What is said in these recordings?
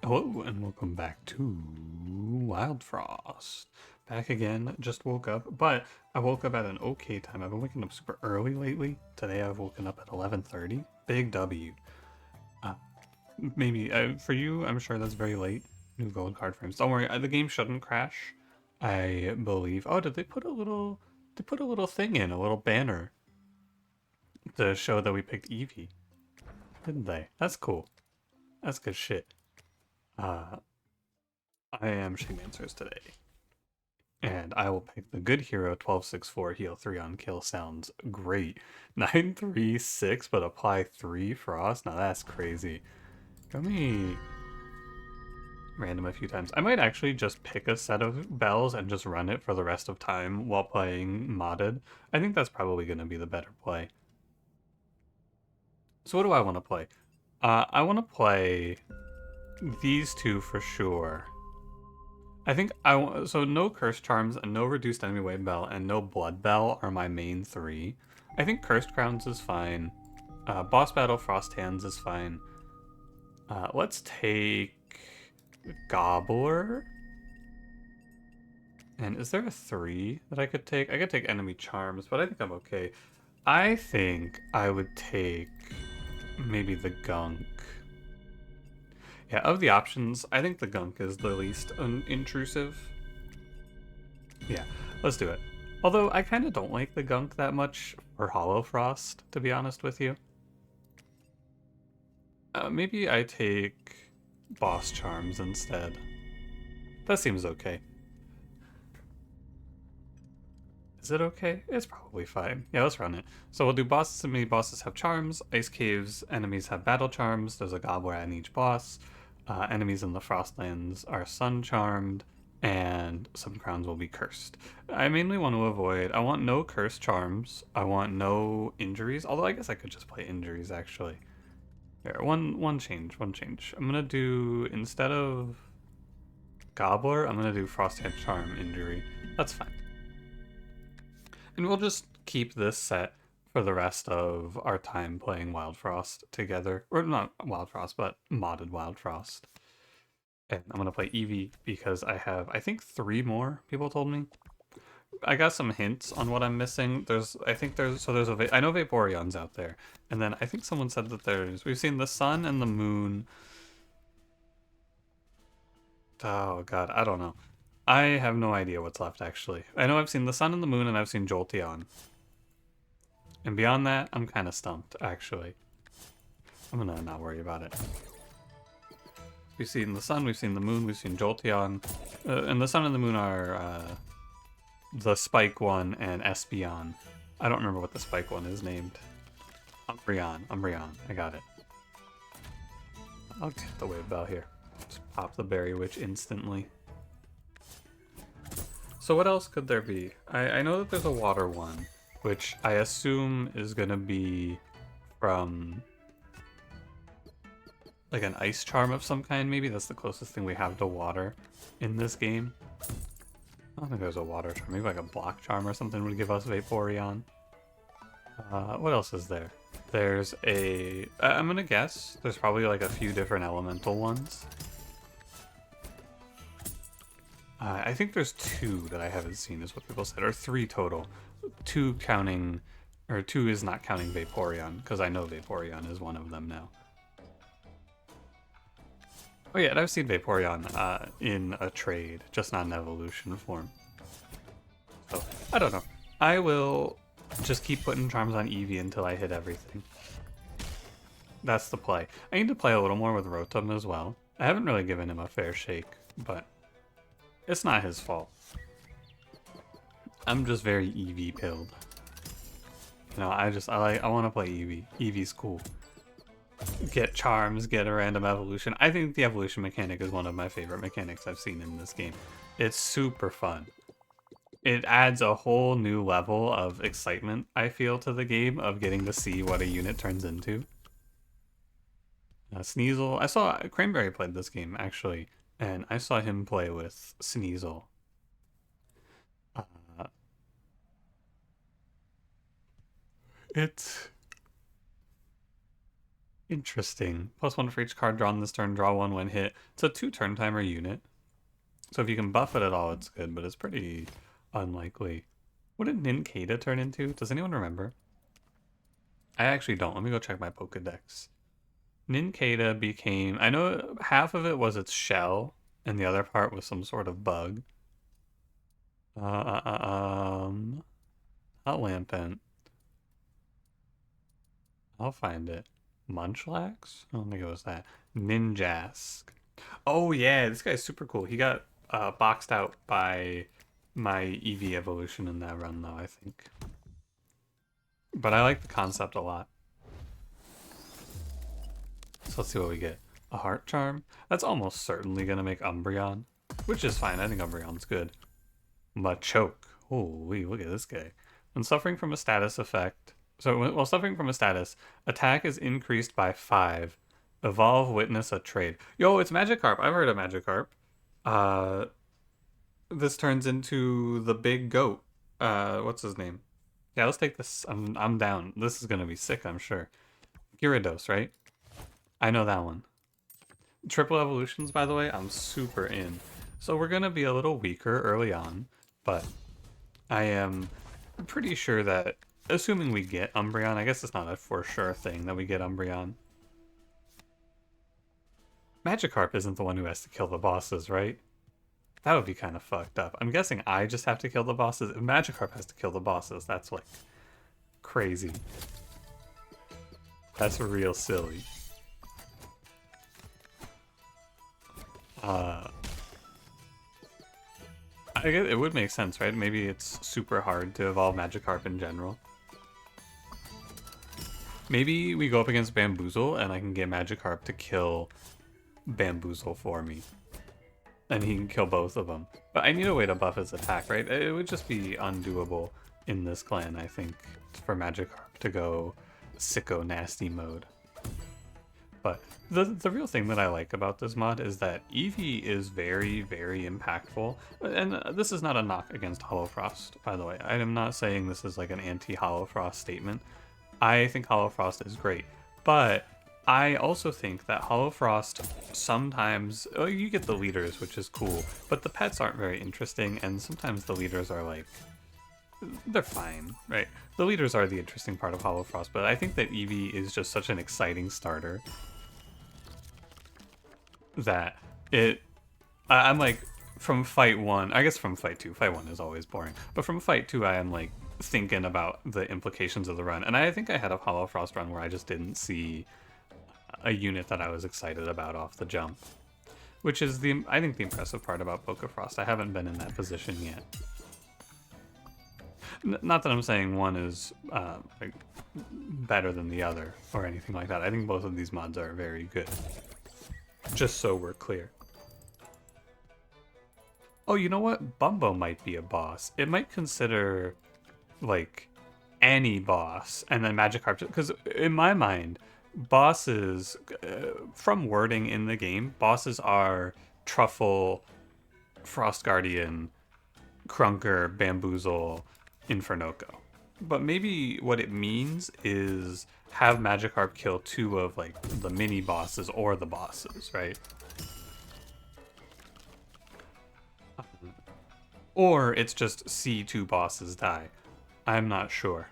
Hello and welcome back to Wildfrost. Back again, just woke up, but I woke up at an okay time. I've been waking up super early lately. Today I've woken up at 11:30. Big W. Uh, maybe for you, I'm sure that's very late. New gold card frames. Don't worry, the game shouldn't crash. I believe. Oh, did they put a little? They put a little thing in, a little banner to show that we picked Eevee, didn't they? That's cool. That's good shit. Uh, I am Shaymancers today. And I will pick the good hero 1264 heal 3 on kill. Sounds great. 936 but apply 3 frost. Now that's crazy. Got me random a few times. I might actually just pick a set of bells and just run it for the rest of time while playing modded. I think that's probably going to be the better play. So what do I want to play? I want to play these two for sure. I think I want so no curse charms and no reduced enemy wave bell and no blood bell are my main three. I think cursed crowns is fine. Boss battle frost hands is fine. Let's take gobbler. And is there a 3 that I could take? I could take enemy charms, but I think I'm okay. I think I would take maybe the gunk. Yeah, of the options, I think the gunk is the least intrusive. Yeah, let's do it. Although I kind of don't like the gunk that much for Hollow Frost, to be honest with you. Maybe I take boss charms instead. That seems okay. Is it okay? It's probably fine. Yeah, let's run it. So we'll do bosses and mini bosses have charms. Ice caves enemies have battle charms. There's a gobbler in each boss. Enemies in the Frostlands are sun charmed, and some crowns will be cursed. I mainly want to avoid. I want no cursed charms. I want no injuries. Although I guess I could just play injuries actually. Here, one change. I'm gonna do instead of gobbler. I'm gonna do frosthead charm injury. That's fine. And we'll just keep this set for the rest of our time playing Wildfrost together. Or not Wildfrost, but modded Wildfrost. And I'm going to play Eevee because I have, I think, 3 more, people told me. I got some hints on what I'm missing. I think there's I know Vaporeon's out there. And then I think someone said that we've seen the sun and the moon. Oh god, I don't know. I have no idea what's left actually. I know I've seen the sun and the moon and I've seen Jolteon. And beyond that, I'm kind of stumped, actually. I'm gonna not worry about it. We've seen the sun, we've seen the moon, we've seen Jolteon. And the sun and the moon are the Spike one and Espeon. I don't remember what the Spike one is named. Umbreon. I got it. I'll get the wave bell here. Just pop the Berry Witch instantly. So what else could there be? I know that there's a water one, which I assume is gonna be from like an ice charm of some kind, maybe. That's the closest thing we have to water in this game. I don't think there's a water charm. Maybe like a block charm or something would give us Vaporeon. What else is there? There's I'm gonna guess there's probably like a few different elemental ones. I think there's 2 that I haven't seen, is what people said, or 3 total. 2 counting, or 2 is not counting Vaporeon, because I know Vaporeon is one of them now. Oh yeah, and I've seen Vaporeon in a trade, just not in evolution form. So, I don't know. I will just keep putting charms on Eevee until I hit everything. That's the play. I need to play a little more with Rotom as well. I haven't really given him a fair shake, but it's not his fault. I'm just very Eevee pilled. You know, I want to play Eevee. Eevee's cool. Get charms, get a random evolution. I think the evolution mechanic is one of my favorite mechanics I've seen in this game. It's super fun. It adds a whole new level of excitement, I feel, to the game of getting to see what a unit turns into. Sneasel. I saw Cranberry played this game, actually, and I saw him play with Sneasel. It's Interesting. +1 for each card drawn this turn, draw one when hit. It's a 2-turn timer unit. So if you can buff it at all, it's good, but it's pretty unlikely. What did Nincada turn into? Does anyone remember? I actually don't. Let me go check my Pokedex. Nincada became... I know half of it was its shell, and the other part was some sort of bug. Not Lampent. I'll find it. Munchlax? I don't think it was that. Ninjask. Oh yeah, this guy's super cool. He got boxed out by my EV evolution in that run though, I think. But I like the concept a lot. So let's see what we get. A Heart Charm? That's almost certainly going to make Umbreon, which is fine. I think Umbreon's good. Machoke. Holy, look at this guy. When suffering from a status effect... So, while suffering from a status, attack is increased by 5. Evolve, witness a trade. Yo, it's Magikarp. I've heard of Magikarp. This turns into the big goat. What's his name? Yeah, let's take this. I'm down. This is going to be sick, I'm sure. Gyarados, right? I know that one. Triple evolutions, by the way, I'm super in. So we're going to be a little weaker early on, but I am pretty sure that, assuming we get Umbreon, I guess it's not a for sure thing that we get Umbreon. Magikarp isn't the one who has to kill the bosses, right? That would be kind of fucked up. I'm guessing I just have to kill the bosses. If Magikarp has to kill the bosses, that's like crazy. That's real silly. I guess it would make sense, right? Maybe it's super hard to evolve Magikarp in general. Maybe we go up against Bamboozle and I can get Magikarp to kill Bamboozle for me. And he can kill both of them. But I need a way to buff his attack, right? It would just be undoable in this clan, I think, for Magikarp to go sicko nasty mode. But the real thing that I like about this mod is that Eevee is very, very impactful. And this is not a knock against Hollowfrost, by the way. I am not saying this is like an anti-Hollowfrost statement. I think Hollowfrost is great. But I also think that Hollowfrost sometimes... Oh, you get the leaders, which is cool. But the pets aren't very interesting, and sometimes the leaders are like... They're fine, right? The leaders are the interesting part of Hollowfrost, but I think that Eevee is just such an exciting starter that I'm like, from fight 1, I guess from fight 2, fight 1 is always boring, but from fight 2 I am like thinking about the implications of the run, and I think I had a Hollowfrost run where I just didn't see a unit that I was excited about off the jump, which is I think the impressive part about Pokefrost. I haven't been in that position yet. Not that I'm saying one is like better than the other or anything like that. I think both of these mods are very good. Just so we're clear. Oh, you know what? Bumbo might be a boss. It might consider, like, any boss, and then Magikarp, because in my mind, bosses, from wording in the game, bosses are Truffle, Frost Guardian, Krunker, Bamboozle, Infernoco. But maybe what it means is have Magikarp kill 2 of like the mini bosses or the bosses, right? Or it's just see 2 bosses die. I'm not sure.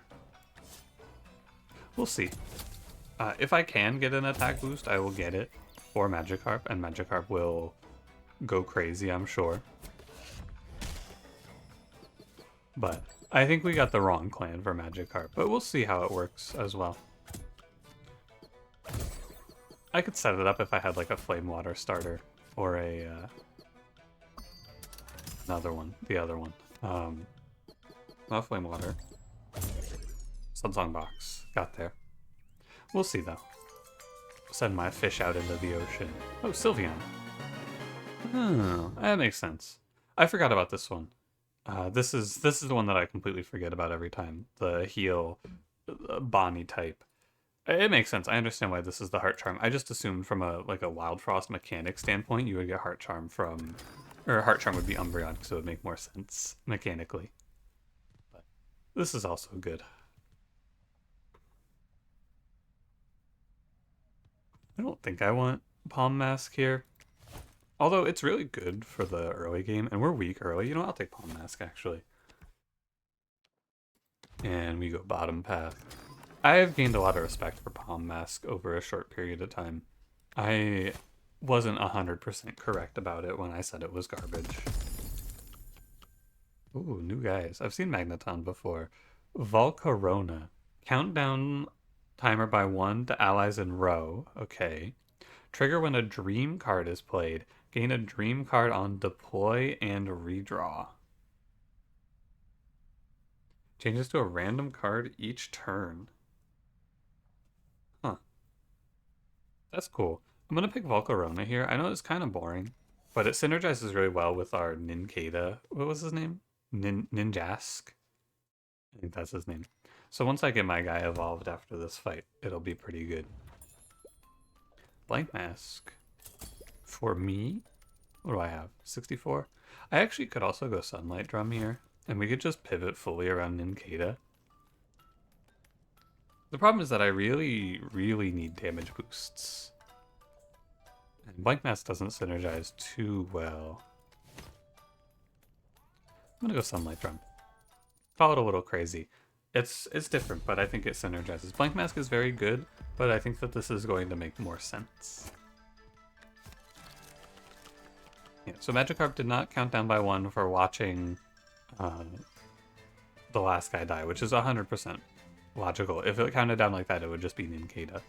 We'll see. If I can get an attack boost, I will get it for Magikarp, and Magikarp will go crazy, I'm sure. But I think we got the wrong clan for Magikarp, but we'll see how it works as well. I could set it up if I had like a Flame Water starter or a another one, the other one. Not Flame Water. Sunsong Box. Got there. We'll see though. Send my fish out into the ocean. Oh, Sylveon. Oh, that makes sense. I forgot about this one. This is the one that I completely forget about every time. The heal Bonnie type. It makes sense. I understand why this is the Heart Charm. I just assumed from a Wildfrost mechanic standpoint, you would get Heart Charm from, or Heart Charm would be Umbreon because it would make more sense mechanically. But this is also good. I don't think I want Palm Mask here. Although it's really good for the early game, and we're weak early. You know, I'll take Palm Mask actually. And we go bottom path. I have gained a lot of respect for Palm Mask over a short period of time. I wasn't 100% correct about it when I said it was garbage. Ooh, new guys. I've seen Magneton before. Volcarona. Countdown timer by 1 to allies in row. Okay. Trigger when a dream card is played. Gain a dream card on deploy and redraw. Changes to a random card each turn. Huh. That's cool. I'm gonna pick Volcarona here. I know it's kind of boring, but it synergizes really well with our Nincada. What was his name? Ninjask? I think that's his name. So once I get my guy evolved after this fight, it'll be pretty good. Blank Mask. For me? What do I have? 64? I actually could also go Sunlight Drum here, and we could just pivot fully around Nincada. The problem is that I really, really need damage boosts. And Blank Mask doesn't synergize too well. I'm gonna go Sunlight Drum. Call it a little crazy. It's different, but I think it synergizes. Blank Mask is very good, but I think that this is going to make more sense. Yeah, so Magikarp did not count down by 1 for watching the last guy die, which is 100% logical. If it counted down like that, it would just be Nincada.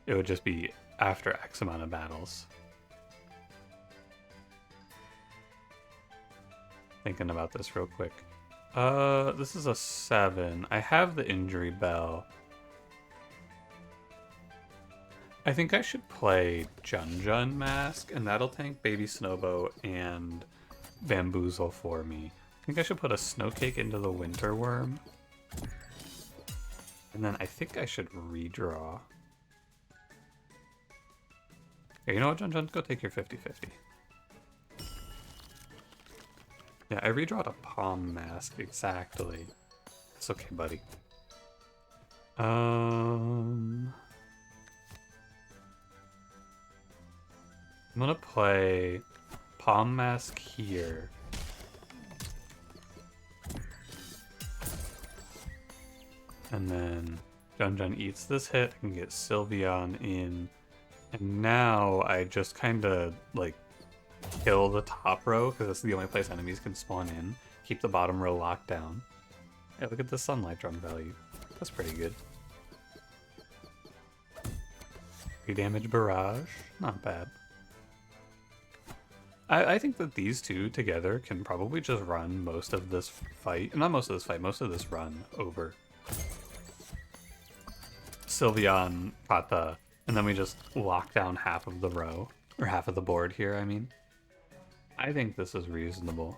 It would just be after X amount of battles. Thinking about this real quick. This is a 7. I have the injury bell. I think I should play Jun Mask, and that'll tank Baby Snowboat and Bamboozle for me. I think I should put a Snowcake into the Winter Worm. And then I think I should redraw. Okay, you know what, Jun? Go take your 50-50. Yeah, I redrawed a Palm Mask, exactly. It's okay, buddy. I'm gonna play Palm Mask here. And then Jun eats this hit, I can get Sylveon in. And now I just kind of, like, kill the top row, because that's the only place enemies can spawn in. Keep the bottom row locked down. Yeah, look at the Sunlight Drum value. That's pretty good. 3 damage barrage. Not bad. I think that these two together can probably just run most of this fight. Not most of this fight, most of this run over. Sylveon, Pata, and then we just lock down half of the row. Or half of the board here, I mean. I think this is reasonable.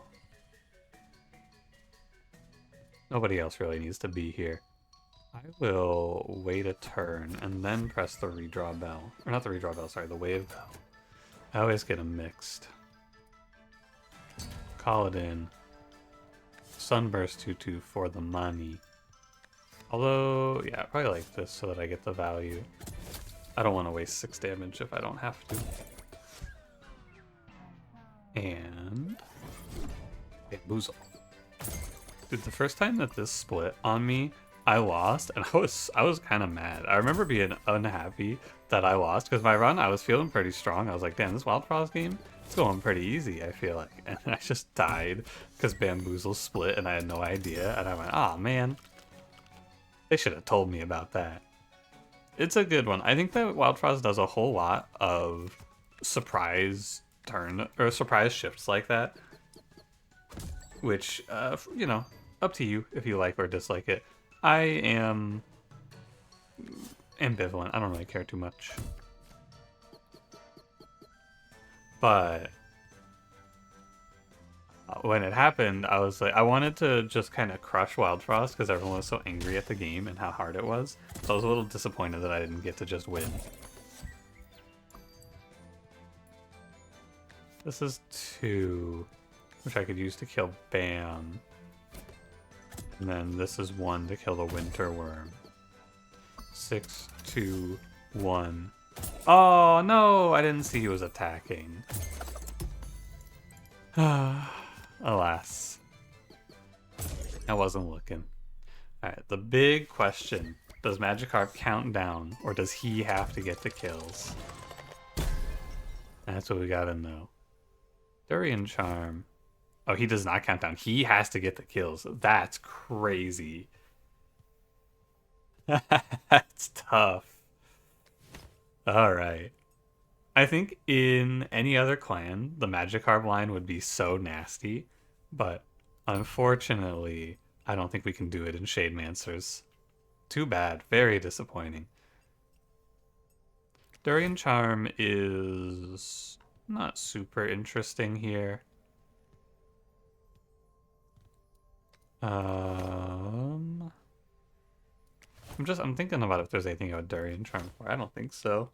Nobody else really needs to be here. I will wait a turn and then press the redraw bell. Or not the redraw bell, sorry, the wave bell. I always get them mixed. Call it in. Sunburst 2/2 for the money. Although, yeah, I probably like this so that I get the value. I don't want to waste 6 damage if I don't have to. And Bamboozle. Dude, the first time that this split on me, I lost, and I was kind of mad. I remember being unhappy that I lost, because my run, I was feeling pretty strong. I was like, damn, this Wildfrost game, it's going pretty easy, I feel like. And I just died because Bamboozle split, and I had no idea. And I went, oh man, they should have told me about that. It's a good one. I think that Wildfrost does a whole lot of surprise shifts like that, which you know, up to you if you like or dislike it. I am ambivalent. I don't really care too much, but when it happened, I was like, I wanted to just kind of crush Wildfrost because everyone was so angry at the game and how hard it was. So I was a little disappointed that I didn't get to just win. This is 2, which I could use to kill Bam. And then this is 1 to kill the Winter Worm. 6, 2, 1. Oh, no, I didn't see he was attacking. Alas. I wasn't looking. Alright, the big question. Does Magikarp count down, or does he have to get the kills? That's what we gotta know. Durian Charm. Oh, he does not count down. He has to get the kills. That's crazy. That's tough. Alright. I think in any other clan, the Magikarp line would be so nasty, but unfortunately, I don't think we can do it in Shademancers. Too bad. Very disappointing. Durian Charm is not super interesting here. I'm thinking about if there's anything about Durian Charm for. I don't think so.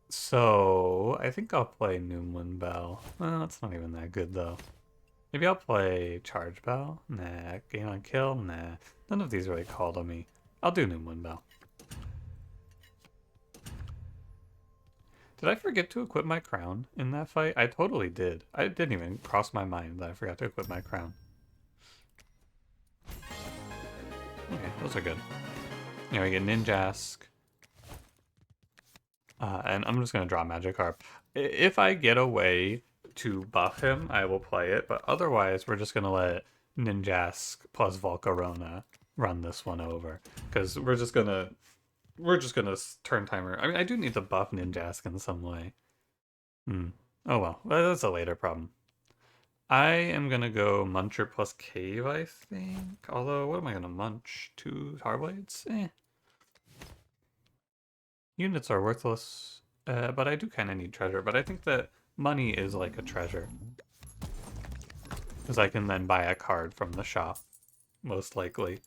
So, I think I'll play Noomlin Bell. Well, that's not even that good, though. Maybe I'll play Charge Bell? Nah. Gain on Kill? Nah. None of these really call to me. I'll do Noomlin Bell. Did I forget to equip my crown in that fight? I totally did. I didn't even cross my mind that I forgot to equip my crown. Okay, those are good. Yeah, we get Ninjask. And I'm just going to draw Magikarp. If I get a way to buff him, I will play it. But otherwise, we're just going to let Ninjask plus Volcarona run this one over. Because we're just going to turn timer. I mean, I do need to buff Ninjask in some way. Oh well, that's a later problem. I am going to go Muncher plus Cave, I think. Although, what am I going to munch? 2 Tarblades? Eh. Units are worthless, but I do kind of need treasure. But I think that money is like a treasure. Because I can then buy a card from the shop, most likely.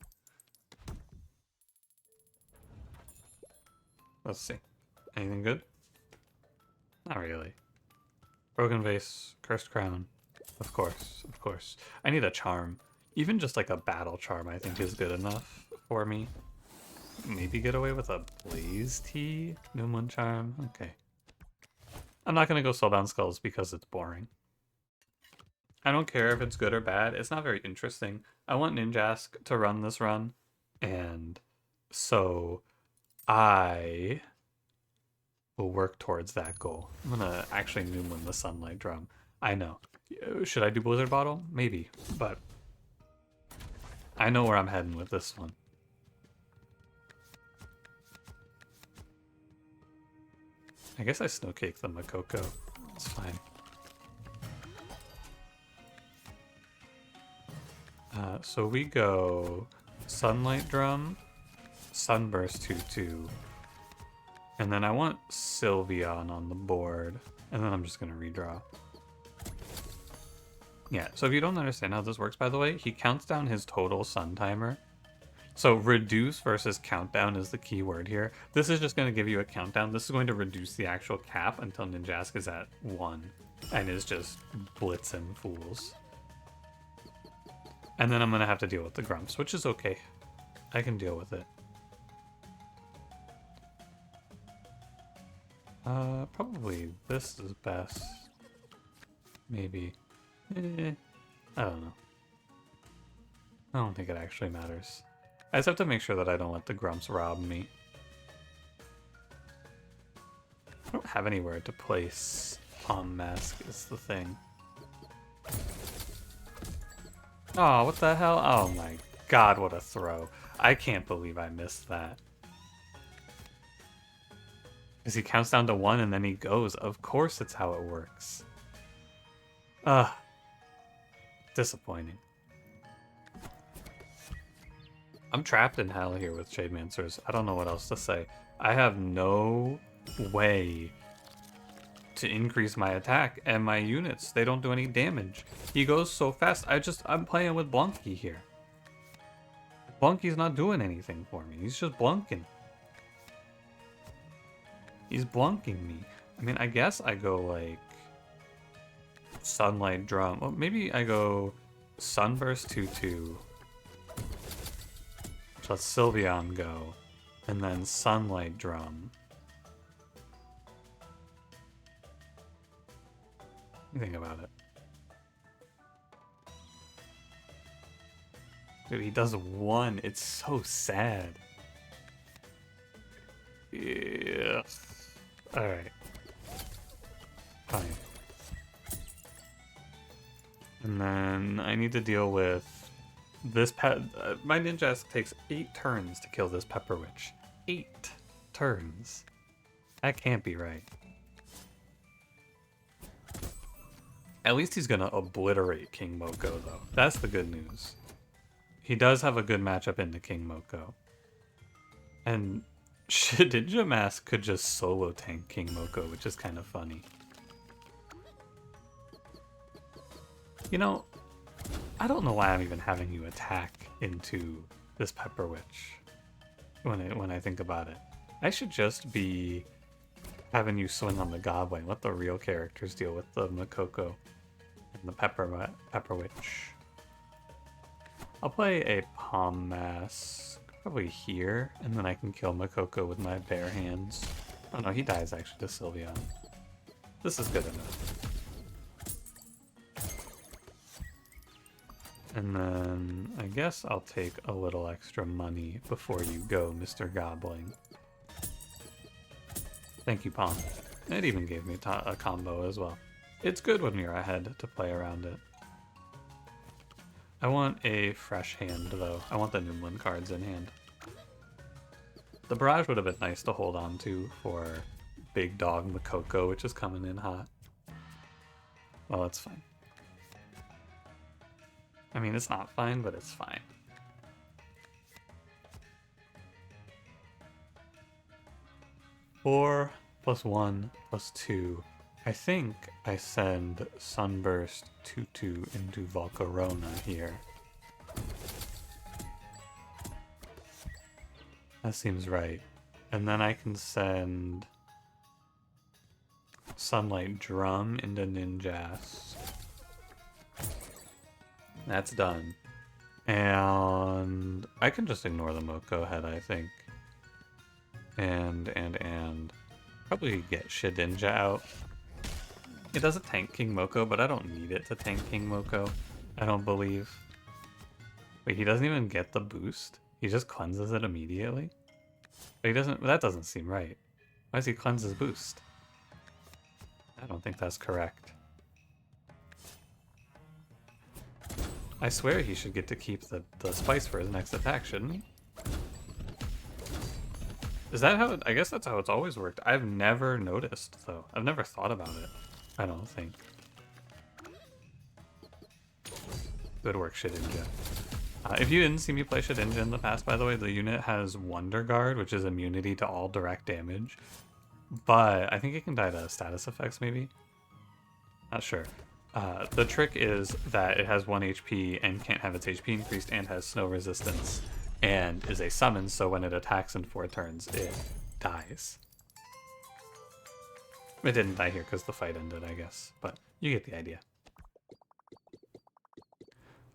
Let's see. Anything good? Not really. Broken Vase, Cursed Crown. Of course, of course. I need a charm. Even just like a battle charm I think is good enough for me. Maybe get away with a Blaze Tea? Noomlin Charm? Okay. I'm not going to go Soulbound Skulls because it's boring. I don't care if it's good or bad. It's not very interesting. I want Ninjask to run this run. And so I will work towards that goal. I'm going to actually Noomlin the Sunlight Drum. I know. Should I do Blizzard Bottle? Maybe. But I know where I'm heading with this one. I guess I snowcake the Makoko. It's fine. So we go Sunlight Drum, Sunburst 2/2, and then I want Sylveon on the board, and then I'm just going to redraw. Yeah, so if you don't understand how this works, by the way, he counts down his total sun timer. So reduce versus countdown is the key word here. This is just going to give you a countdown. This is going to reduce the actual cap until Ninjask is at 1 and is just blitzing fools. And then I'm going to have to deal with the Grumps, which is okay. I can deal with it. Probably this is best. Maybe. I don't know. I don't think it actually matters. I just have to make sure that I don't let the Grumps rob me. I don't have anywhere to place Palm Mask is the thing. Oh, what the hell? Oh my god, what a throw. I can't believe I missed that. Because he counts down to 1 and then he goes. Of course it's how it works. Ugh. Disappointing. I'm trapped in hell here with Shademancers. I don't know what else to say. I have no way to increase my attack and my units. They don't do any damage. He goes so fast. I'm playing with Blunky here. Blunky's not doing anything for me. He's just blunking. He's blunking me. I mean, I guess I go like Sunlight Drum. Well, maybe I go Sunburst 2/2. Let Sylveon go. and then Sunlight Drum. Think about it. Dude, he does one. It's so sad. Yeah. Alright. Fine. And then I need to deal with this pet. My Ninjask takes 8 turns to kill this Pepper Witch. 8 turns. That can't be right. At least he's gonna obliterate King Moko, though. That's the good news. He does have a good matchup into King Moko. And Shedinja Mask could just solo tank King Moko, which is kind of funny. You know, I don't know why I'm even having you attack into this Pepper Witch when I think about it. I should just be having you swing on the Goblin. Let the real characters deal with the Makoko and the Pepper Witch. I'll play a Palm Mask probably here, and then I can kill Makoko with my bare hands. Oh no, he dies actually to Sylveon. This is good enough. And then I guess I'll take a little extra money before you go, Mr. Gobbling. Thank you, Palm. It even gave me a combo as well. It's good when you're ahead to play around it. I want a fresh hand, though. I want the Noomlin cards in hand. The Barrage would have been nice to hold on to for Big Dog Makoko, which is coming in hot. Well, it's fine. I mean, it's not fine, but it's fine. Four plus 1 plus 2. I think I send Sunburst Tutu into Volcarona here. That seems right. And then I can send Sunlight Drum into Ninjask. That's done. And I can just ignore the Moko head, I think. And probably get Shedinja out. It doesn't tank King Moko, but I don't need it to tank King Moko. I don't believe. Wait, he doesn't even get the boost? He just cleanses it immediately? But he doesn't. That doesn't seem right. Why does he cleanse his boost? I don't think that's correct. I swear he should get to keep the spice for his next attack, shouldn't he? Is that how... I guess that's how it's always worked. I've never noticed, though. I've never thought about it. I don't think. Good work, Shedinja. If you didn't see me play Shedinja in the past, by the way, the unit has Wonder Guard, which is immunity to all direct damage. But I think it can die to status effects, maybe? Not sure. The trick is that it has 1 HP and can't have its HP increased and has snow resistance and is a summon, so when it attacks in 4 turns, it dies. It didn't die here because the fight ended, I guess, but you get the idea.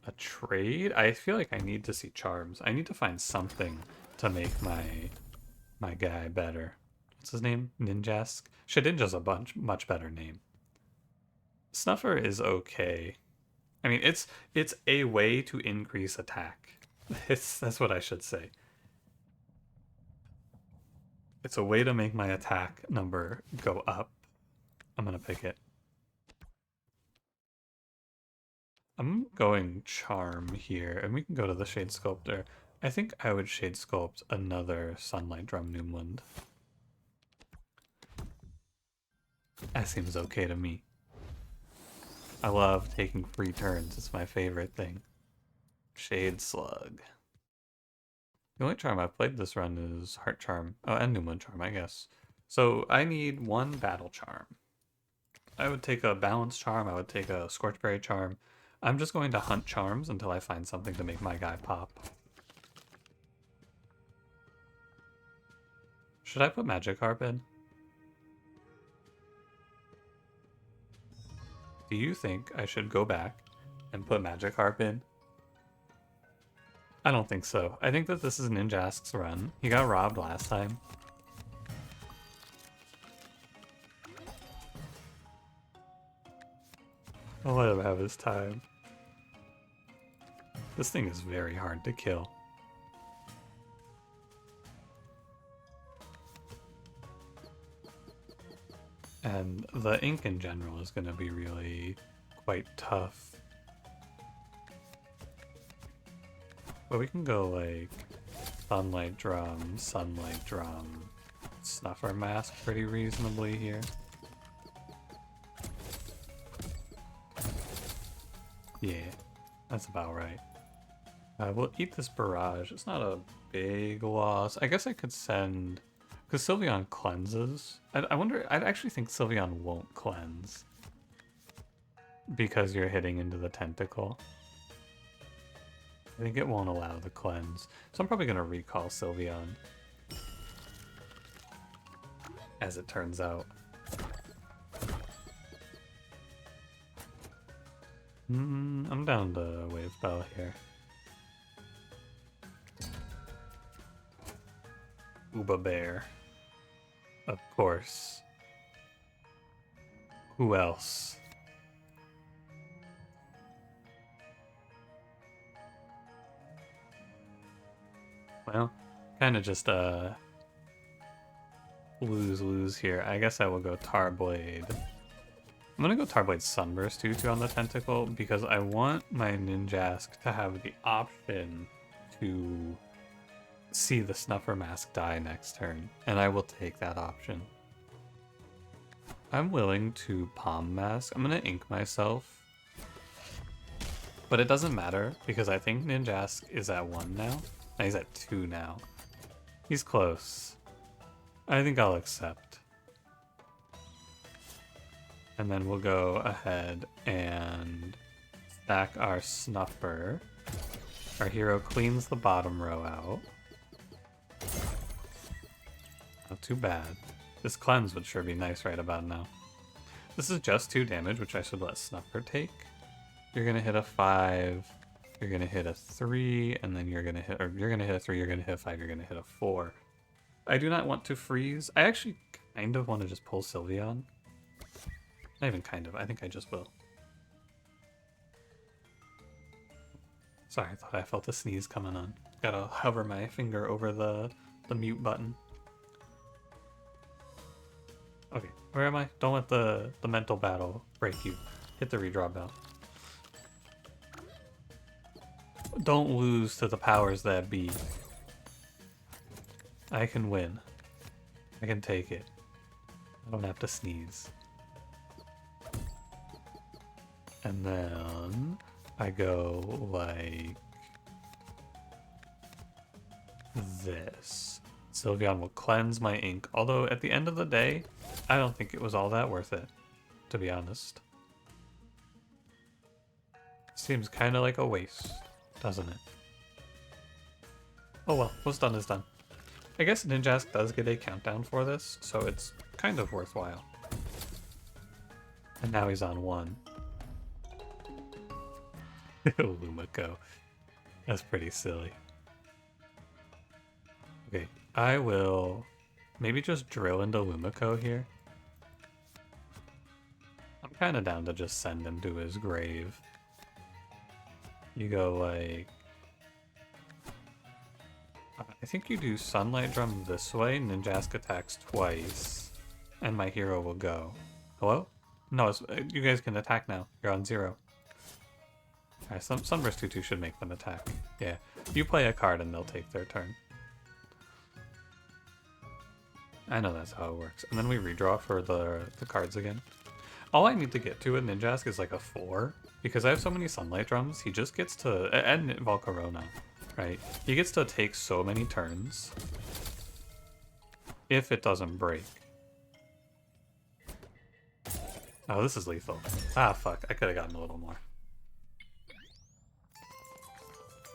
A trade? I feel like I need to see charms. I need to find something to make my guy better. What's his name? Ninjask? Shedinja's a much better name. Snuffer is okay. I mean, it's a way to increase attack. That's what I should say. It's a way to make my attack number go up. I'm gonna pick it. I'm going Charm here, and we can go to the Shade Sculptor. I think I would Shade Sculpt another Sunlight Drum Noomland. That seems okay to me. I love taking free turns. It's my favorite thing. Shade Slug. The only charm I've played this run is Heart Charm. Oh, and Noomland Charm, I guess. So I need 1 Battle Charm. I would take a Balance Charm. I would take a Scorchberry Charm. I'm just going to hunt charms until I find something to make my guy pop. Should I put Magikarp in? Do you think I should go back and put Magikarp in? I don't think so. I think that this is Ninjask's run. He got robbed last time. I'll let him have his time. This thing is very hard to kill. And the ink in general is going to be really quite tough. But we can go like sunlight drum, snuffer mask pretty reasonably here. Yeah, that's about right. We'll eat this barrage. It's not a big loss. I guess I could send... Because Sylveon cleanses. I wonder... I actually think Sylveon won't cleanse. Because you're hitting into the tentacle. I think it won't allow the cleanse. So I'm probably going to recall Sylveon. As it turns out. I'm down to Wave Bell here. Uba Bear. Of course. Who else? Well, kind of just lose here. I guess I will go Tarblade. I'm gonna go Tarblade Sunburst too on the tentacle because I want my Ninjask to have the option to see the Snuffer Mask die next turn, and I will take that option. I'm willing to Palm Mask. I'm gonna ink myself, but it doesn't matter because I think Ninjask is at 1 now. No, he's at 2 now. He's close. I think I'll accept. And then we'll go ahead and stack our Snuffer. Our hero cleans the bottom row out. Not too bad. This cleanse would sure be nice right about now. This is just 2 damage, which I should let Snuffer take. You're gonna hit a 5, you're gonna hit a 3, and then you're gonna hit a 3, you're gonna hit a 5, you're gonna hit a 4. I do not want to freeze. I actually kind of want to just pull Sylveon. Not even kind of, I think I just will. Sorry, I thought I felt a sneeze coming on. Gotta hover my finger over the mute button. Okay, where am I? Don't let the mental battle break you. Hit the redraw bell. Don't lose to the powers that be. I can win. I can take it. I don't have to sneeze. And then I go like this. Sylveon will cleanse my ink, although at the end of the day, I don't think it was all that worth it, to be honest. Seems kind of like a waste, doesn't it? Oh well, what's done is done. I guess Ninjask does get a countdown for this, so it's kind of worthwhile. And now he's on 1. Lumiko. That's pretty silly. Okay, I will maybe just drill into Lumiko here. I'm kind of down to just send him to his grave. You go like... I think you do Sunlight Drum this way, Ninjask attacks twice, and my hero will go. Hello? No, you guys can attack now. You're on 0. Alright, Sunburst 2-2 should make them attack. Yeah, you play a card and they'll take their turn. I know that's how it works. And then we redraw for the cards again. All I need to get to with Ninjask is like a 4, because I have so many Sunlight Drums, he just gets to... And Volcarona, right? He gets to take so many turns if it doesn't break. Oh, this is lethal. Ah, fuck. I could have gotten a little more.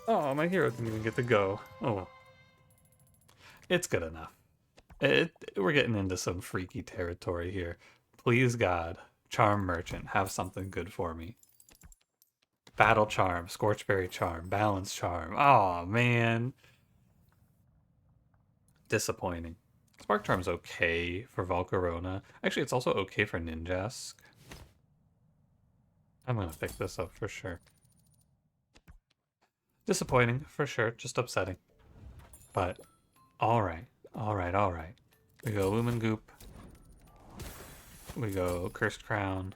Oh, my hero didn't even get to go. Oh well. It's good enough. We're getting into some freaky territory here. Please God, Charm Merchant, have something good for me. Battle Charm, Scorchberry Charm, Balance Charm. Oh man. Disappointing. Spark Charm's okay for Volcarona. Actually, it's also okay for Ninjask. I'm gonna pick this up for sure. Disappointing, for sure. Just upsetting. But, alright. Alright, alright. We go Lumen Goop. We go Cursed Crown.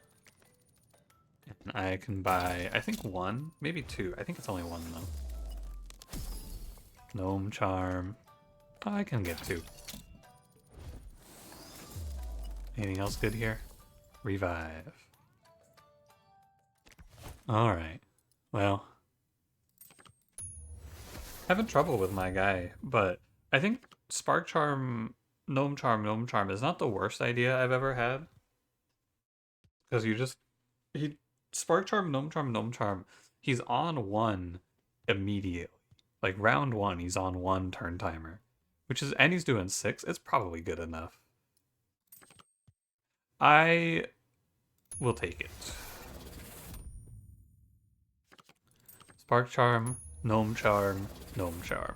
And I can buy, I think one, maybe two. I think it's only one, though. Gnome Charm. Oh, I can get two. Anything else good here? Revive. Alright. Well. Having trouble with my guy, but I think Spark Charm, Gnome Charm is not the worst idea I've ever had. Because Spark Charm, Gnome Charm, he's on one immediately. Like round one, he's on one turn timer. And he's doing 6. It's probably good enough. I will take it. Spark Charm, Gnome Charm, Gnome Charm.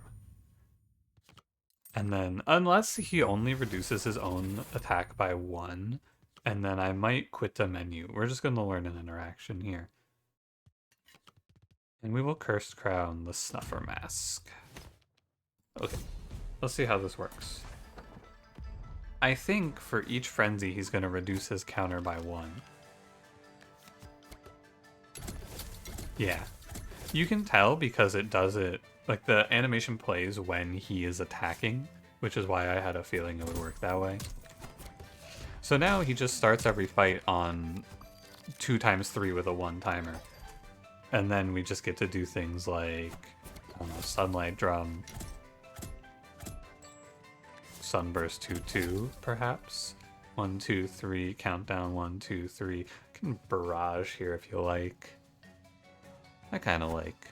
And then, unless he only reduces his own attack by 1, and then I might quit the menu. We're just going to learn an interaction here. And we will Cursed Crown the Snuffer Mask. Okay, let's see how this works. I think for each frenzy, he's going to reduce his counter by 1. Yeah. You can tell because it does it, like the animation plays when he is attacking, which is why I had a feeling it would work that way. So now he just starts every fight on 2x3 with a 1 timer. And then we just get to do things like, I don't know, Sunlight Drum, Sunburst 2-2, perhaps. 1, 2, 3, countdown 1, 2, 3. You can barrage here if you like. I kind of like.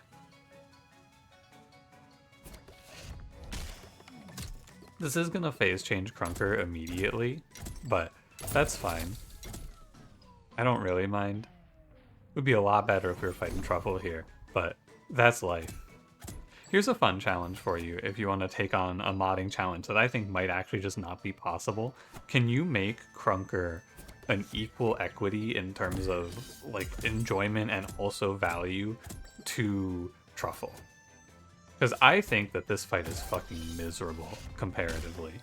This is gonna phase change Krunker immediately, but that's fine. I don't really mind. It would be a lot better if we were fighting Truffle here, but that's life. Here's a fun challenge for you if you want to take on a modding challenge that I think might actually just not be possible. Can you make Krunker an equal equity in terms of like enjoyment and also value to Truffle? Because I think that this fight is fucking miserable comparatively.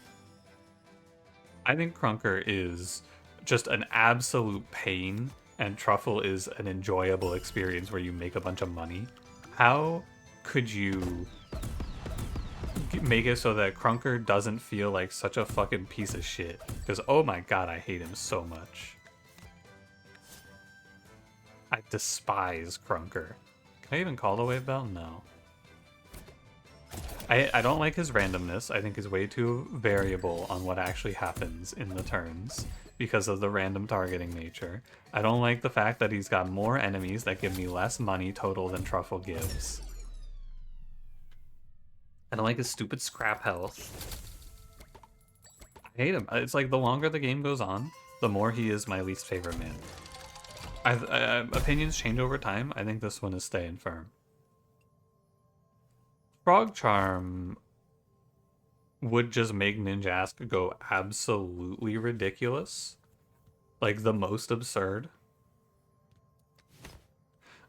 I think Krunker is just an absolute pain and Truffle is an enjoyable experience where you make a bunch of money. How could you make it so that Krunker doesn't feel like such a fucking piece of shit? Because oh my god, I hate him so much. I despise Krunker. Can I even call the Wave Bell? No. I don't like his randomness. I think he's way too variable on what actually happens in the turns because of the random targeting nature. I don't like the fact that he's got more enemies that give me less money total than Truffle gives. I don't like his stupid scrap health. I hate him. It's like the longer the game goes on, the more he is my least favorite man. Opinions change over time. I think this one is staying firm. Frog Charm would just make Ninjask go absolutely ridiculous. Like the most absurd.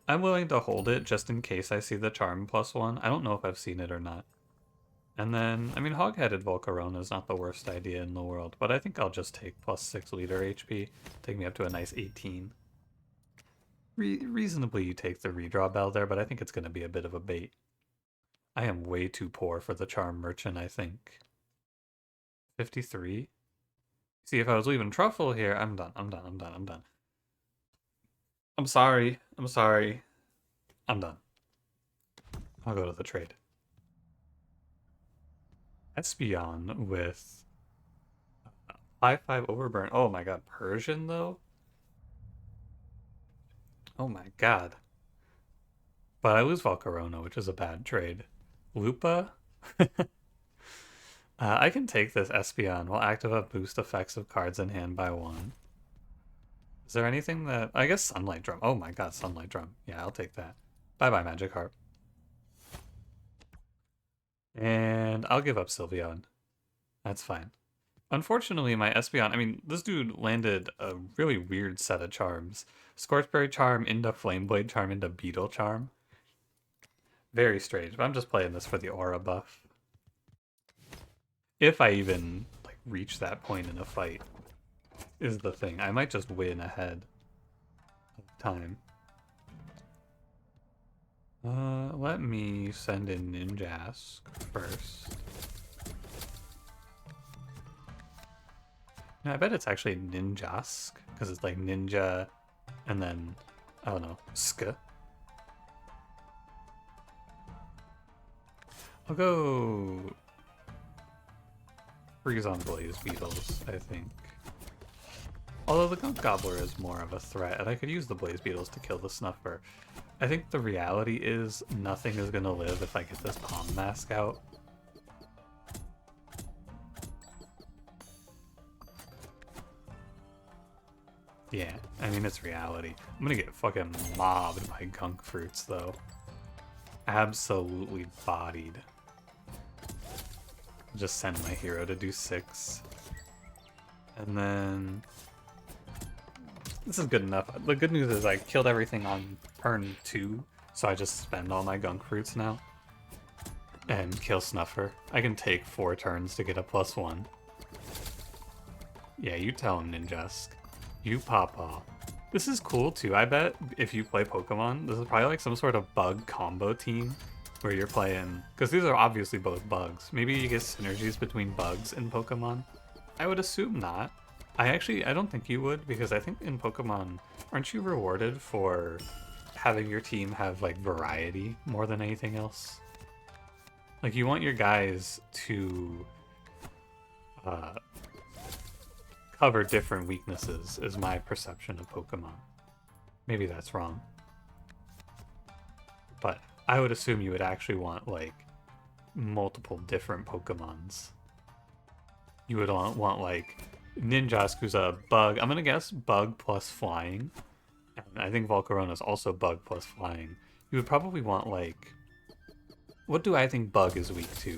I'm willing to hold it just in case I see the Charm +1. I don't know if I've seen it or not. And then, I mean, Hog-Headed Volcarona is not the worst idea in the world, but I think I'll just take +6 liter HP. Take me up to a nice 18. Reasonably, you take the redraw bell there, but I think it's going to be a bit of a bait. I am way too poor for the Charm Merchant, I think. 53? See, if I was leaving Truffle here, I'm done. I'm sorry. I'm done. I'll go to the trade. Espeon with 5/5 Overburn. Oh my god, Persian though? Oh my god. But I lose Volcarona, which is a bad trade. Lupa? I can take this Espeon. Will activate boost effects of cards in hand by 1. Is there anything that... I guess Sunlight Drum. Oh my god, Sunlight Drum. Yeah, I'll take that. Bye-bye, Magikarp. And I'll give up Sylveon. That's fine. Unfortunately, my Espeon, I mean, this dude landed a really weird set of charms. Scorchberry Charm into Flameblade Charm into Beetle Charm. Very strange, but I'm just playing this for the aura buff. If I even like reach that point in a fight is the thing. I might just win ahead of time. Let me send in Ninjask first. No, I bet it's actually Ninjask, because it's like ninja and then, I don't know, sk. I'll go freeze on Blaze Beetles, I think. Although the Gunk Gobbler is more of a threat, and I could use the Blaze Beetles to kill the Snuffer. I think the reality is nothing is going to live if I get this Palm Mask out. Yeah, I mean, it's reality. I'm going to get fucking mobbed by Gunk Fruits, though. Absolutely bodied. Just send my hero to do 6. And then... this is good enough. The good news is I killed everything on turn 2, so I just spend all my Gunk Fruits now. And kill Snuffer. I can take 4 turns to get a +1. Yeah, you tell him, Ninjask. You pop off. This is cool too, I bet, if you play Pokemon. This is probably like some sort of bug combo team where you're playing... because these are obviously both bugs. Maybe you get synergies between bugs and Pokemon. I would assume not. I don't think you would, because I think in Pokemon, aren't you rewarded for having your team have like variety more than anything else? Like you want your guys to cover different weaknesses, is my perception of Pokemon. Maybe that's wrong. But I would assume you would actually want like multiple different Pokemons. You would want like Ninjask, who's a bug. I'm gonna guess bug plus flying. And I think Volcarona is also bug plus flying. You would probably want like... what do I think bug is weak to?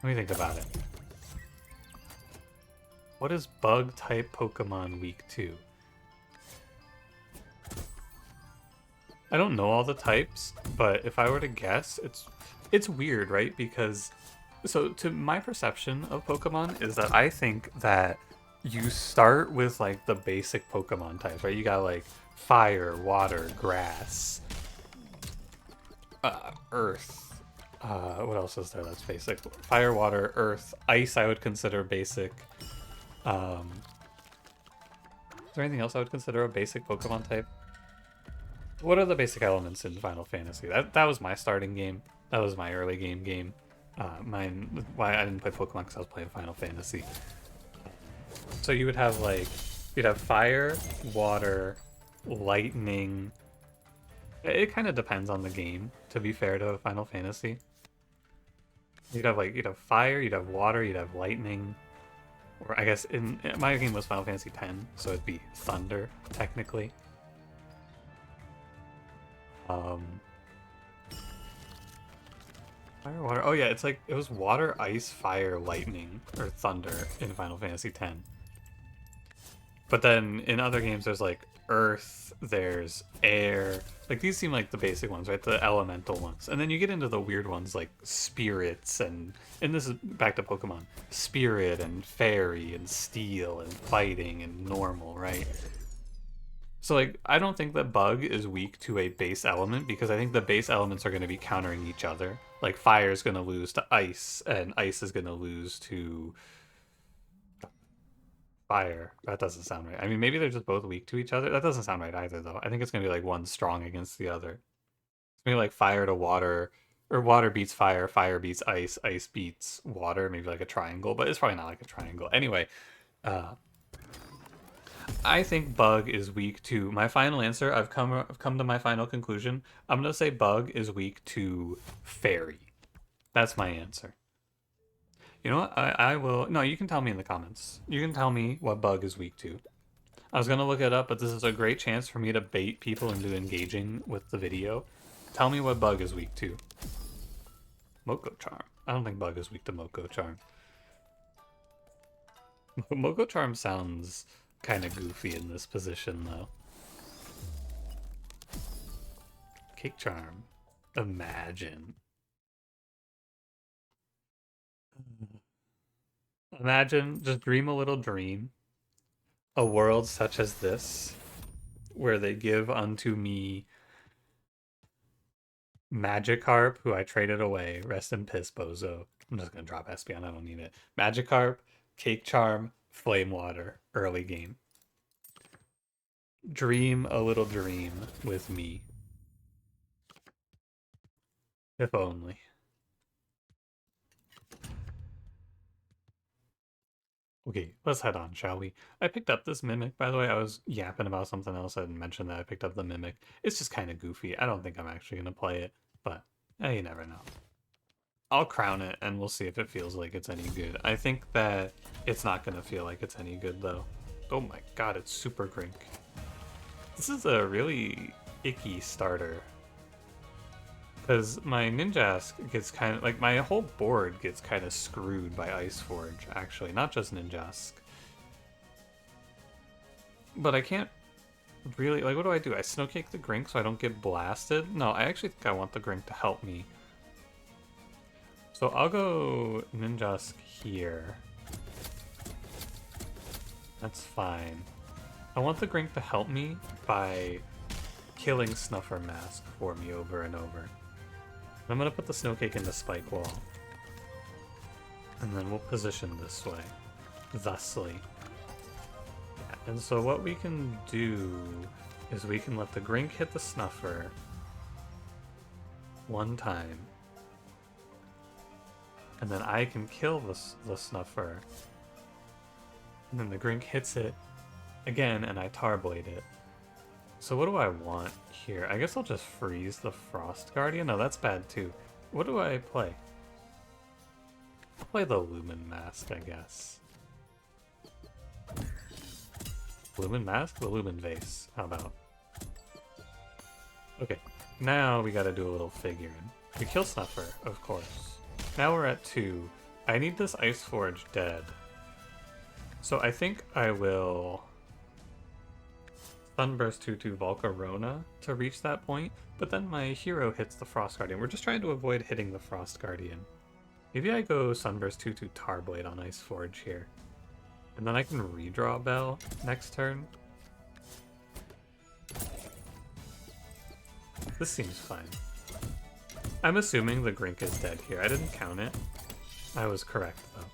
Let me think about it. What is bug type Pokemon weak to? I don't know all the types, but if I were to guess, it's weird, right? Because so to my perception of Pokemon is that I think that you start with like the basic Pokemon types, right? You got like fire, water, grass, earth. What else is there that's basic? Fire, water, earth, ice. I would consider basic. Is there anything else I would consider a basic Pokemon type? What are the basic elements in Final Fantasy? That was my starting game. That was my early game. Why I didn't play Pokemon because I was playing Final Fantasy. So you would have like, you'd have fire, water, lightning. It kind of depends on the game, to be fair to Final Fantasy. You'd have fire, you'd have water, you'd have lightning. Or I guess in my game was Final Fantasy X, so it'd be thunder, technically. Fire, water. Oh yeah, it's like it was water, ice, fire, lightning, or thunder in Final Fantasy X. But then in other games, there's like earth, there's air. Like these seem like the basic ones, right? The elemental ones. And then you get into the weird ones like spirits and this is back to Pokemon. Spirit and fairy and steel and fighting and normal, right? So like I don't think that bug is weak to a base element because I think the base elements are going to be countering each other. Like fire is going to lose to ice and ice is going to lose to fire. That doesn't sound right. I mean, maybe they're just both weak to each other. That doesn't sound right either, though. I think it's going to be like one strong against the other. It's maybe like fire to water, or water beats fire, fire beats ice, ice beats water, maybe like a triangle, but it's probably not like a triangle. Anyway, I think bug is weak to my final answer. I've come to my final conclusion. I'm going to say bug is weak to fairy. That's my answer. You know what? I will... no, you can tell me in the comments. You can tell me what bug is weak to. I was gonna look it up, but this is a great chance for me to bait people into engaging with the video. Tell me what bug is weak to. Moko Charm. I don't think bug is weak to Moko Charm. Moko Charm sounds kind of goofy in this position, though. Cake Charm. Imagine. Imagine, just dream a little dream. A world such as this, where they give unto me Magikarp, who I traded away. Rest in piss, bozo. I'm just gonna drop Espeon, I don't need it. Magikarp, Cake Charm, Flame Water, early game. Dream a little dream with me. If only. Okay, let's head on, shall we? I picked up this Mimic, by the way. I was yapping about something else. I didn't mention that I picked up the Mimic. It's just kind of goofy. I don't think I'm actually going to play it, but you never know. I'll crown it, and we'll see if it feels like it's any good. I think that it's not going to feel like it's any good, though. Oh my god, it's super Grink. This is a really icky starter. Because my Ninjask gets kind of, like, my whole board gets kind of screwed by Ice Forge, actually. Not just Ninjask. But I can't really, like, what do? I Snowcake the Grink so I don't get blasted? No, I actually think I want the Grink to help me. So I'll go Ninjask here. That's fine. I want the Grink to help me by killing Snuffer Mask for me over and over. I'm gonna put the Snowcake in the Spike Wall. And then we'll position this way. Thusly. Yeah, and so what we can do is we can let the Grink hit the Snuffer one time. And then I can kill the Snuffer. And then the Grink hits it again and I Tarblade it. So what do I want here? I guess I'll just freeze the Frost Guardian. No, that's bad too. What do I play? I'll play the Lumen Mask, I guess. Lumen Mask? The Lumen Vase. How about? Okay, now we gotta do a little figuring. We kill Snuffer, of course. Now we're at 2. I need this Ice Forge dead. So I think I will Sunburst 2/2 Volcarona to reach that point, but then my hero hits the Frost Guardian. We're just trying to avoid hitting the Frost Guardian. Maybe I go Sunburst 2/2 Tarblade on Ice Forge here. And then I can redraw Bell next turn. This seems fine. I'm assuming the Grink is dead here. I didn't count it. I was correct, though.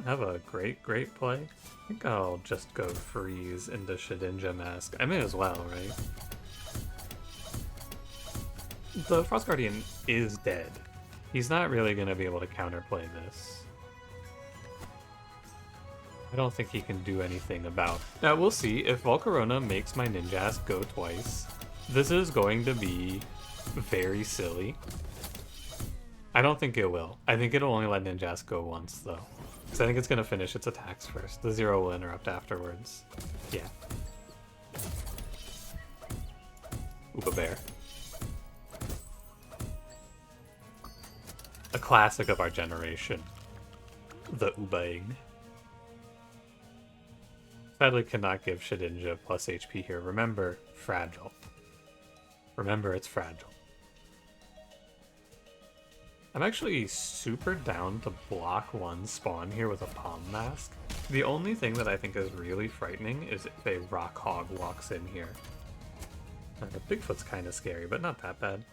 Have a great play. I think I'll just go freeze into Shedinja Mask. I may as well, right? The Frost Guardian is dead. He's not really going to be able to counterplay this. I don't think he can do anything about. Now we'll see if Volcarona makes my Ninjask go twice. This is going to be very silly. I don't think it will. I think it'll only let Ninjask go once, though. Because I think it's going to finish its attacks first. The 0 will interrupt afterwards. Yeah. Oopa Bear. A classic of our generation. The Ubaing. Sadly cannot give Shedinja plus HP here. Remember, fragile. Remember, it's fragile. I'm actually super down to block one spawn here with a Palm Mask. The only thing that I think is really frightening is if a Rock Hog walks in here. Bigfoot's kind of scary, but not that bad.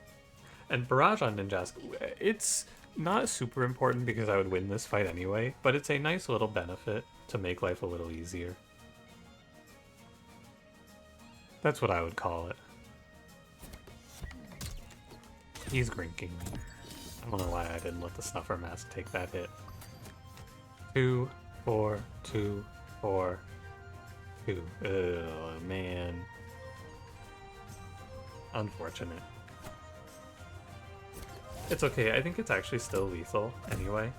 And Barrage on Ninjask, it's not super important because I would win this fight anyway, but it's a nice little benefit to make life a little easier. That's what I would call it. He's grinking me. I don't know why I didn't let the Snuffer Mask take that hit. 2, 4, 2, 4, 2. Oh, man. Unfortunate. It's okay, I think it's actually still lethal anyway.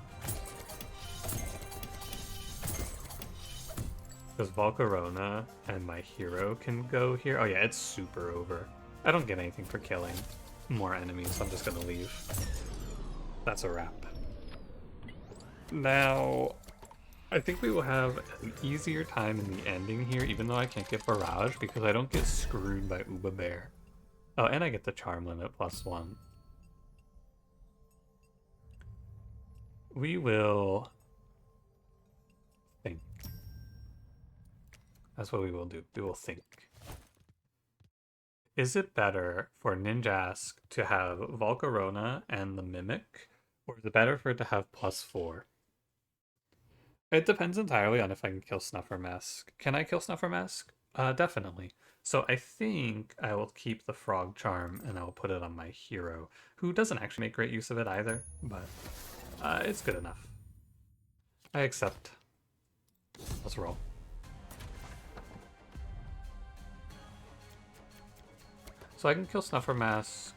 Because Volcarona and my hero can go here. Oh yeah, it's super over. I don't get anything for killing more enemies, so I'm just gonna leave. That's a wrap. Now, I think we will have an easier time in the ending here, even though I can't get Barrage, because I don't get screwed by Uba Bear. Oh, and I get the charm limit +1. We will think. That's what we will do. We will think. Is it better for Ninjask to have Volcarona and the Mimic, or is it better for it to have +4? It depends entirely on if I can kill Snuffer Mask. Can I kill Snuffer Mask? Definitely. So I think I will keep the Frog Charm and I will put it on my hero, who doesn't actually make great use of it either, but it's good enough. I accept. Let's roll. So I can kill Snuffer Mask.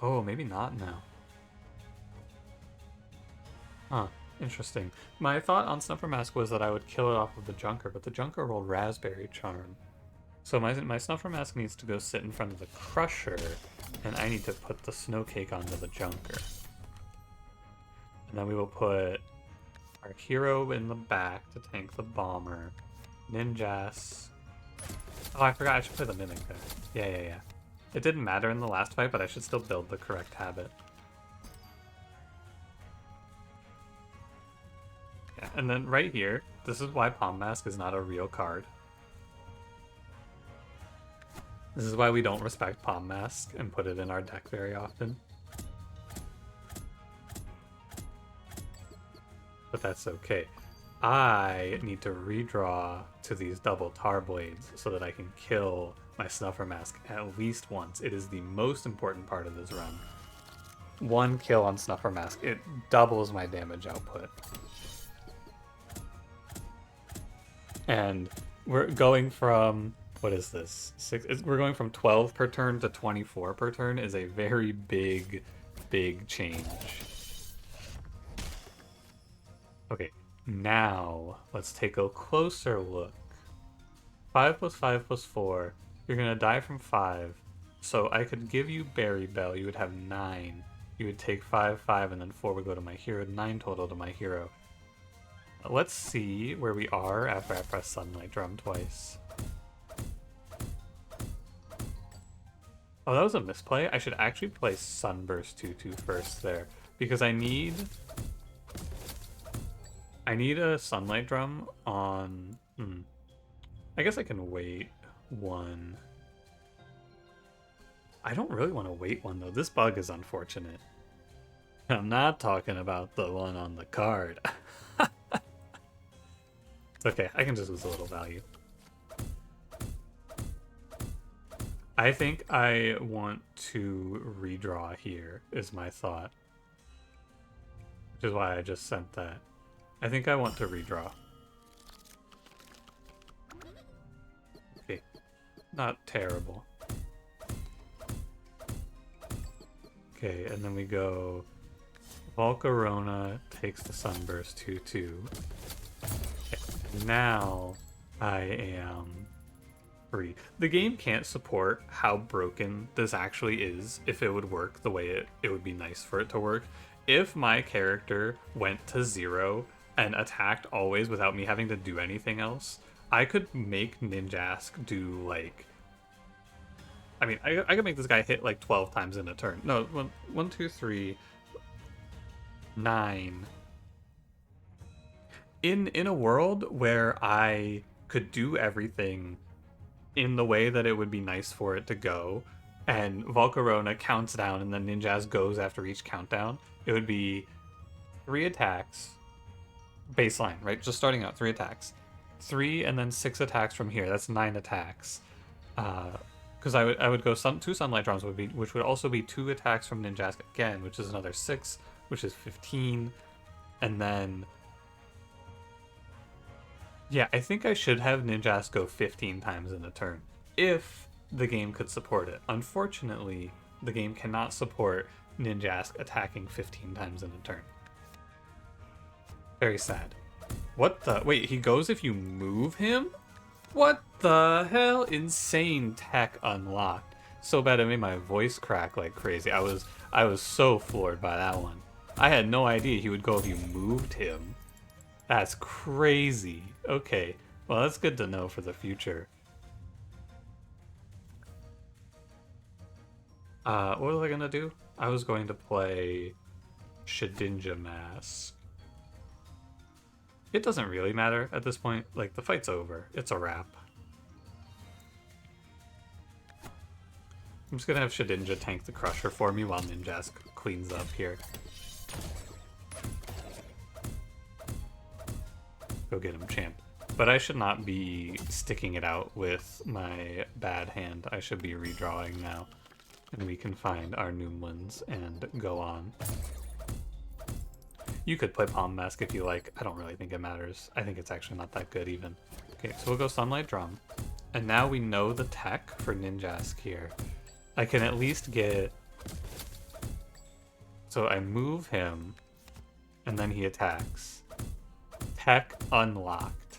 Oh, maybe not now. Huh. Interesting. My thought on Snuffer Mask was that I would kill it off of the Junker, but the Junker rolled Raspberry Charm. So my Snuffer Mask needs to go sit in front of the Crusher, and I need to put the Snow Cake onto the Junker. And then we will put our hero in the back to tank the Bomber. Ninjas. Oh, I forgot I should play the Mimic there. Yeah. It didn't matter in the last fight, but I should still build the correct habit. Yeah, and then right here, this is why Palm Mask is not a real card. This is why we don't respect Palm Mask and put it in our deck very often. But that's okay. I need to redraw to these double Tar Blades so that I can kill my Snuffer Mask at least once. It is the most important part of this run. One kill on Snuffer Mask, it doubles my damage output. And we're going from, what is this? We're going from 12 per turn to 24 per turn is a very big change. Okay, now let's take a closer look. 5 + 5 + 4. You're gonna die from 5. So I could give you Berry Bell. You would have 9. You would take 5, 5, and then 4 would go to my hero. 9 total to my hero. Let's see where we are after I press Sunlight Drum twice. Oh, that was a misplay. I should actually play Sunburst 2/2 first there, because I need a Sunlight Drum on... I guess I can wait one. I don't really want to wait one, though. This bug is unfortunate. I'm not talking about the one on the card. It's okay, I can just lose a little value. I think I want to redraw here, is my thought. Which is why I just sent that. I think I want to redraw. Okay, not terrible. Okay, and then we go... Volcarona takes the Sunburst 2/2. Now I am free. The game can't support how broken this actually is if it would work the way it would be nice for it to work. If my character went to 0 and attacked always without me having to do anything else, I could make Ninjask do like... I mean, I could make this guy hit like 12 times in a turn. No, 1, 2, 3, 9... In a world where I could do everything in the way that it would be nice for it to go, and Volcarona counts down and then Ninjask goes after each countdown, it would be 3 attacks, baseline, right? Just starting out, 3 attacks. 3 and then 6 attacks from here. That's 9 attacks. Because I would go 2 Sunlight Drums, which would also be 2 attacks from Ninjask again, which is another 6, which is 15, and then... Yeah, I think I should have Ninjask go 15 times in a turn, if the game could support it. Unfortunately, the game cannot support Ninjask attacking 15 times in a turn. Very sad. What the? Wait, he goes if you move him? What the hell? Insane tech unlocked. So bad it made my voice crack like crazy. I was so floored by that one. I had no idea he would go if you moved him. That's crazy. Okay, well that's good to know for the future. What was I gonna do? I was going to play Shedinja Mask. It doesn't really matter at this point. Like, the fight's over. It's a wrap. I'm just gonna have Shedinja tank the Crusher for me while Ninjask cleans up here. Go get him, champ. But I should not be sticking it out with my bad hand. I should be redrawing now. And we can find our Noomlins and go on. You could play Palm Mask if you like. I don't really think it matters. I think it's actually not that good even. Okay, so we'll go Sunlight Drum. And now we know the tech for Ninjask here. I can at least get... So I move him, and then he attacks. Tech unlocked.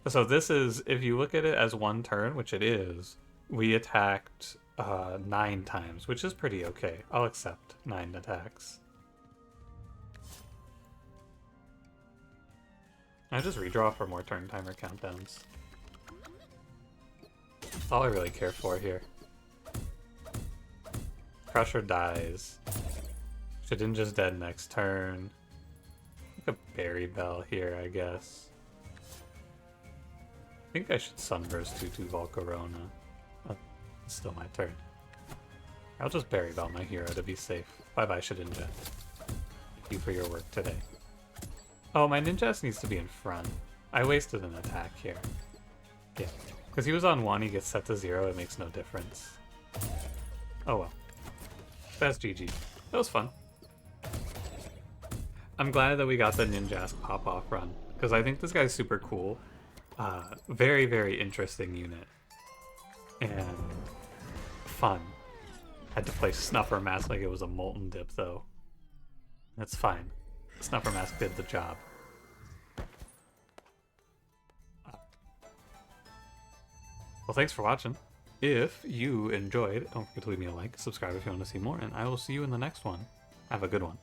So this is, if you look at it as one turn, which it is, we attacked 9 times, which is pretty okay. I'll accept 9 attacks. I just redraw for more turn timer countdowns. That's all I really care for here. Crusher dies. Shedinja's dead next turn. Like a Berry Bell here, I guess. I think I should Sunburst 2/2 Volcarona. Oh, it's still my turn. I'll just Berry Bell my hero to be safe. Bye-bye, Shedinja. Thank you for your work today. Oh, my Ninjask needs to be in front. I wasted an attack here. Yeah, because he was on 1, he gets set to 0, it makes no difference. Oh well. That's GG. That was fun. I'm glad that we got the Ninjask pop-off run, because I think this guy's super cool. Very, very interesting unit. And fun. Had to play Snuffer Mask like it was a Molten Dip, though. That's fine. Snuffer Mask did the job. Well, thanks for watching. If you enjoyed, don't forget to leave me a like, subscribe if you want to see more, and I will see you in the next one. Have a good one.